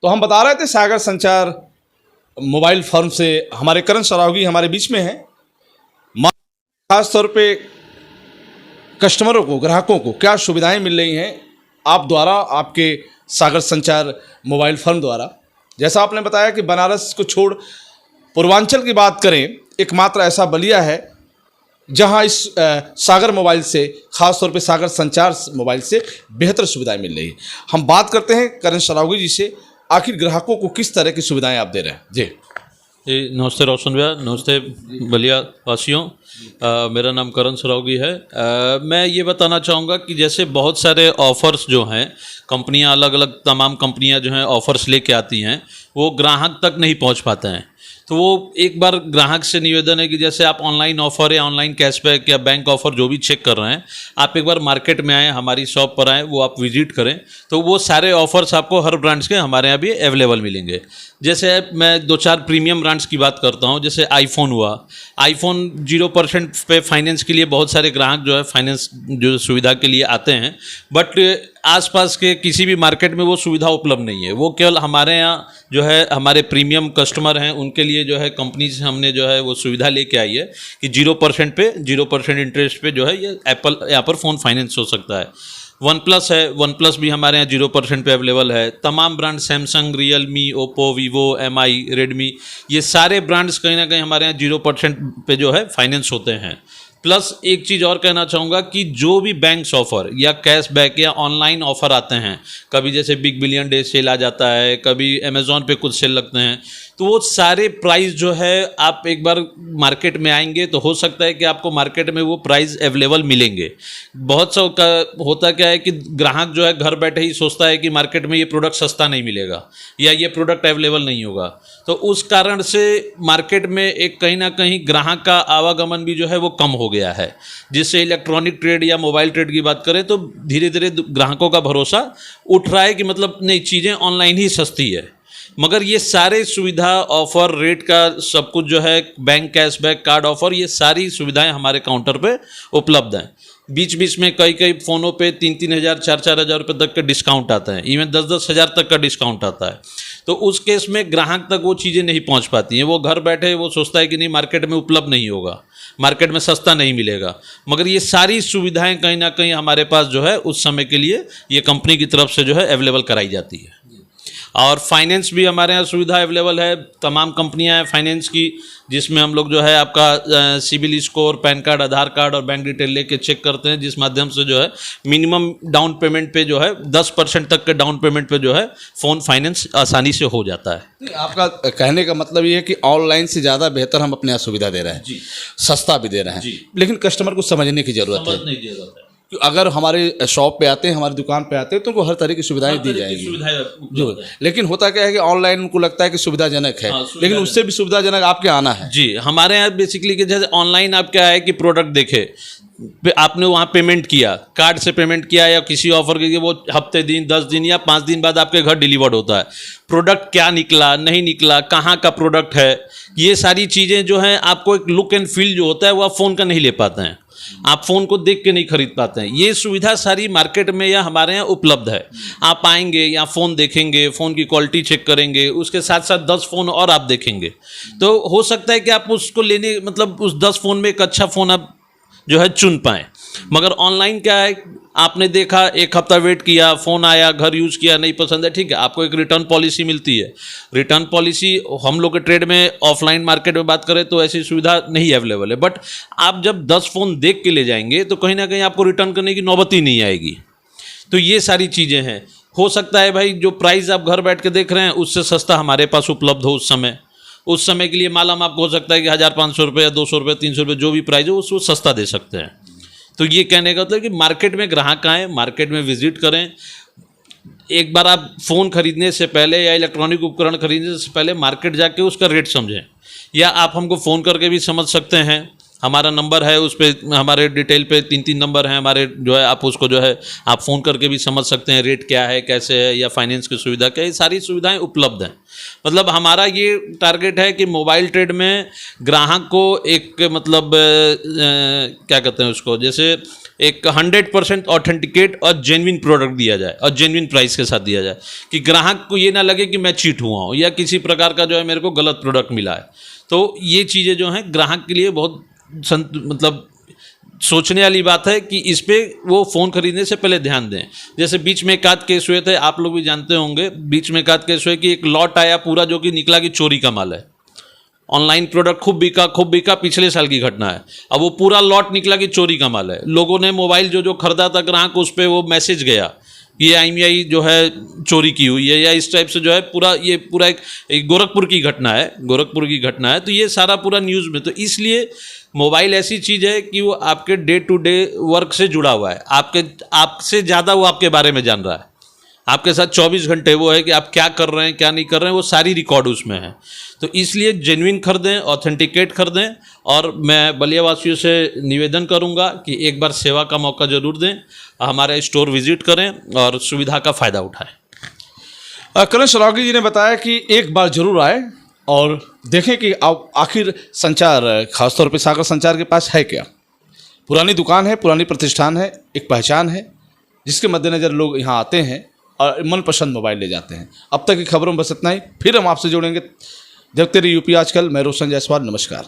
तो हम बता रहे थे सागर संचार मोबाइल फर्म से हमारे करण सरावगी हमारे बीच में है। खास तौर पे कस्टमरों को, ग्राहकों को क्या सुविधाएं मिल रही हैं आप द्वारा, आपके सागर संचार मोबाइल फर्म द्वारा। जैसा आपने बताया कि बनारस को छोड़ पूर्वांचल की बात करें, एकमात्र ऐसा बलिया है जहां इस सागर मोबाइल से, खास तौर पे सागर संचार मोबाइल से बेहतर सुविधाएं मिल रही है। हम बात करते हैं करण सरावगी जी से, आखिर ग्राहकों को किस तरह की सुविधाएं आप दे रहे हैं। जी नमस्ते रोशन भैया, नमस्ते बलिया वासियों। मेरा नाम करण सरावगी है। मैं ये बताना चाहूँगा कि जैसे बहुत सारे ऑफ़र्स जो हैं, कंपनियां अलग अलग तमाम कंपनियां जो हैं ऑफ़र्स लेके आती हैं, वो ग्राहक तक नहीं पहुंच पाते हैं। तो वो एक बार ग्राहक से निवेदन है कि जैसे आप ऑनलाइन ऑफ़र या ऑनलाइन कैशबैक या बैंक ऑफ़र जो भी चेक कर रहे हैं, आप एक बार मार्केट में आएँ, हमारी शॉप पर आएँ, वो आप विजिट करें, तो वो सारे ऑफ़र्स आपको हर ब्रांड्स के हमारे यहाँ भी अवेलेबल मिलेंगे। जैसे मैं 2-4 प्रीमियम ब्रांड्स की बात करता हूँ। जैसे आईफोन हुआ, आईफोन 0% पे फाइनेंस के लिए बहुत सारे ग्राहक जो है फाइनेंस जो सुविधा के लिए आते हैं, बट आसपास के किसी भी मार्केट में वो सुविधा उपलब्ध नहीं है। वो केवल हमारे यहाँ जो है हमारे प्रीमियम कस्टमर हैं उनके लिए जो है कंपनी से हमने जो है वो सुविधा लेके आई है कि 0% इंटरेस्ट पे जो है ये एप्पल यहाँ पर फ़ोन फाइनेंस हो सकता है। वन प्लस है, वन प्लस भी हमारे यहाँ 0% पे अवेलेबल है। तमाम brand Samsung, Realme, Oppo, Vivo, MI, Redmi, ये सारे ब्रांड्स कहीं ना कहीं हमारे यहाँ 0% पे जो है फाइनेंस होते हैं। प्लस एक चीज़ और कहना चाहूँगा कि जो भी बैंक्स ऑफ़र या कैशबैक या ऑनलाइन ऑफ़र आते हैं, कभी जैसे बिग बिलियन डे सेल आ जाता है, कभी अमेज़ॉन पे कुछ सेल लगते हैं, तो वो सारे प्राइस जो है आप एक बार मार्केट में आएंगे तो हो सकता है कि आपको मार्केट में वो प्राइस अवेलेबल मिलेंगे। बहुत सा होता क्या है कि ग्राहक जो है घर बैठे ही सोचता है कि मार्केट में ये प्रोडक्ट सस्ता नहीं मिलेगा या ये प्रोडक्ट अवेलेबल नहीं होगा, तो उस कारण से मार्केट में एक कहीं ना कहीं ग्राहक का आवागमन भी जो है वो कम हो गया है। जिससे इलेक्ट्रॉनिक ट्रेड या मोबाइल ट्रेड की बात करें तो धीरे धीरे ग्राहकों का भरोसा उठ रहा है कि मतलब नहीं, चीज़ें ऑनलाइन ही सस्ती है। मगर ये सारे सुविधा, ऑफ़र, रेट का सब कुछ जो है, बैंक कैशबैक, कार्ड ऑफ़र, ये सारी सुविधाएं हमारे काउंटर पे उपलब्ध हैं। बीच बीच में कई फ़ोनों पे 3-3 हज़ार, 4-4 हज़ार रुपये तक का डिस्काउंट आता है, इवन 10-10 हज़ार तक का डिस्काउंट आता है। तो उस केस में ग्राहक तक वो चीज़ें नहीं पहुंच पाती हैं। वो घर बैठे वो सोचता है कि नहीं, मार्केट में उपलब्ध नहीं होगा, मार्केट में सस्ता नहीं मिलेगा। मगर ये सारी सुविधाएं कहीं ना कहीं हमारे पास जो है उस समय के लिए ये कंपनी की तरफ से जो है अवेलेबल कराई जाती है। और फाइनेंस भी हमारे यहाँ सुविधा अवेलेबल है। तमाम कंपनियां हैं फाइनेंस की, जिसमें हम लोग जो है आपका सिबिल स्कोर, पैन कार्ड, आधार कार्ड और बैंक डिटेल लेके चेक करते हैं, जिस माध्यम से जो है मिनिमम डाउन पेमेंट पे जो है 10% तक के डाउन पेमेंट पे जो है फ़ोन फाइनेंस आसानी से हो जाता है। आपका कहने का मतलब ये है कि ऑनलाइन से ज़्यादा बेहतर हम अपने यहाँ सुविधा दे रहे हैं, सस्ता भी दे रहे हैं, लेकिन कस्टमर को समझने की ज़रूरत है। अगर हमारे शॉप पे आते हैं, हमारी दुकान पे आते हैं, तो उनको हर तरह की सुविधाएं दी जाएगी जो। लेकिन होता क्या है कि ऑनलाइन उनको लगता है कि सुविधाजनक है, लेकिन उससे भी सुविधाजनक आपके आना है। जी, हमारे यहाँ बेसिकली कि जैसे ऑनलाइन आप क्या है कि प्रोडक्ट देखे, आपने वहाँ पेमेंट किया, कार्ड से पेमेंट किया या किसी ऑफर के, वो हफ्ते दिन, 10 दिन या 5 दिन बाद आपके घर डिलीवर्ड होता है। प्रोडक्ट क्या निकला, नहीं निकला, कहाँ का प्रोडक्ट है, ये सारी चीज़ें जो हैं आपको एक लुक एंड फील जो होता है वो आप फ़ोन का नहीं ले पाते हैं, आप फ़ोन को देख के नहीं खरीद पाते हैं। ये सुविधा सारी मार्केट में या हमारे यहाँ उपलब्ध है। आप आएंगे या फ़ोन देखेंगे, फ़ोन की क्वालिटी चेक करेंगे, उसके साथ साथ 10 फ़ोन और आप देखेंगे, तो हो सकता है कि आप उसको लेने, मतलब उस 10 फ़ोन में एक अच्छा फ़ोन आप जो है चुन पाएँ। मगर ऑनलाइन क्या है, आपने देखा, एक हफ्ता वेट किया, फ़ोन आया, घर यूज़ किया, नहीं पसंद है, ठीक है, आपको एक रिटर्न पॉलिसी मिलती है। रिटर्न पॉलिसी हम लोग के ट्रेड में, ऑफलाइन मार्केट में बात करें तो ऐसी सुविधा नहीं अवेलेबल है। बट आप जब 10 फ़ोन देख के ले जाएंगे तो कहीं ना कहीं आपको रिटर्न करने की नौबत ही नहीं आएगी। तो ये सारी चीज़ें हैं। हो सकता है भाई जो प्राइस आप घर बैठ के देख रहे हैं उससे सस्ता हमारे पास उपलब्ध हो उस समय के लिए मालूम आपको हो सकता है कि 1500 रुपये या 200 रुपये, 300 रुपये, जो भी प्राइस हो उसको सस्ता दे सकते हैं। तो ये कहने का मतलब कि मार्केट में ग्राहक आएँ, मार्केट में विजिट करें। एक बार आप फ़ोन खरीदने से पहले या इलेक्ट्रॉनिक उपकरण खरीदने से पहले मार्केट जाके उसका रेट समझें, या आप हमको फ़ोन करके भी समझ सकते हैं। हमारा नंबर है, उस पर हमारे डिटेल पे 3-3 नंबर हैं हमारे, जो है आप उसको जो है आप फ़ोन करके भी समझ सकते हैं रेट क्या है, कैसे है, या फाइनेंस की सुविधा क्या है। ये सारी सुविधाएं उपलब्ध हैं। मतलब हमारा ये टारगेट है कि मोबाइल ट्रेड में ग्राहक को एक मतलब क्या कहते हैं उसको, जैसे एक 100% ऑथेंटिकेट और जेन्युइन प्रोडक्ट दिया जाए और जेन्युइन प्राइस के साथ दिया जाए, कि ग्राहक को ये ना लगे कि मैं चीट हुआ हूँ या किसी प्रकार का जो है मेरे को गलत प्रोडक्ट मिला है। तो ये चीज़ें जो हैं ग्राहक के लिए बहुत मतलब सोचने वाली बात है कि इस पे वो फ़ोन खरीदने से पहले ध्यान दें। जैसे बीच में एक आध केस हुए थे, आप लोग भी जानते होंगे, बीच में एक आध केस हुए कि एक लॉट आया पूरा जो कि निकला कि चोरी का माल है। ऑनलाइन प्रोडक्ट खूब बिका, पिछले साल की घटना है। अब वो पूरा लॉट निकला कि चोरी का माल है। लोगों ने मोबाइल जो खरीदा था ग्राहक, उस पर वो मैसेज गया ये IMEI जो है चोरी की हुई है, या इस टाइप से जो है पूरा एक गोरखपुर की घटना है। तो ये सारा पूरा न्यूज़ में, तो इसलिए मोबाइल ऐसी चीज़ है कि वो आपके डे टू डे वर्क से जुड़ा हुआ है। आपसे ज़्यादा वो आपके बारे में जान रहा है। आपके साथ 24 घंटे वो है कि आप क्या कर रहे हैं क्या नहीं कर रहे हैं, वो सारी रिकॉर्ड उसमें है। तो इसलिए जेन्युइन खरीदें, ऑथेंटिकेट खरीदें। और मैं बलिया वासियों से निवेदन करूंगा कि एक बार सेवा का मौका ज़रूर दें, हमारे स्टोर विजिट करें और सुविधा का फ़ायदा उठाएं। करण सरावगी जी ने बताया कि एक बार जरूर आए और देखें कि आखिर संचार, खासतौर पे सागर संचार के पास है क्या। पुरानी दुकान है, पुरानी प्रतिष्ठान है, एक पहचान है जिसके मद्देनज़र लोग यहाँ आते हैं और मनपसंद मोबाइल ले जाते हैं। अब तक की खबरों में बस इतना ही, फिर हम आपसे जुड़ेंगे। देखते रहिए यूपी आजकल। मैं रोशन जायसवाल, नमस्कार।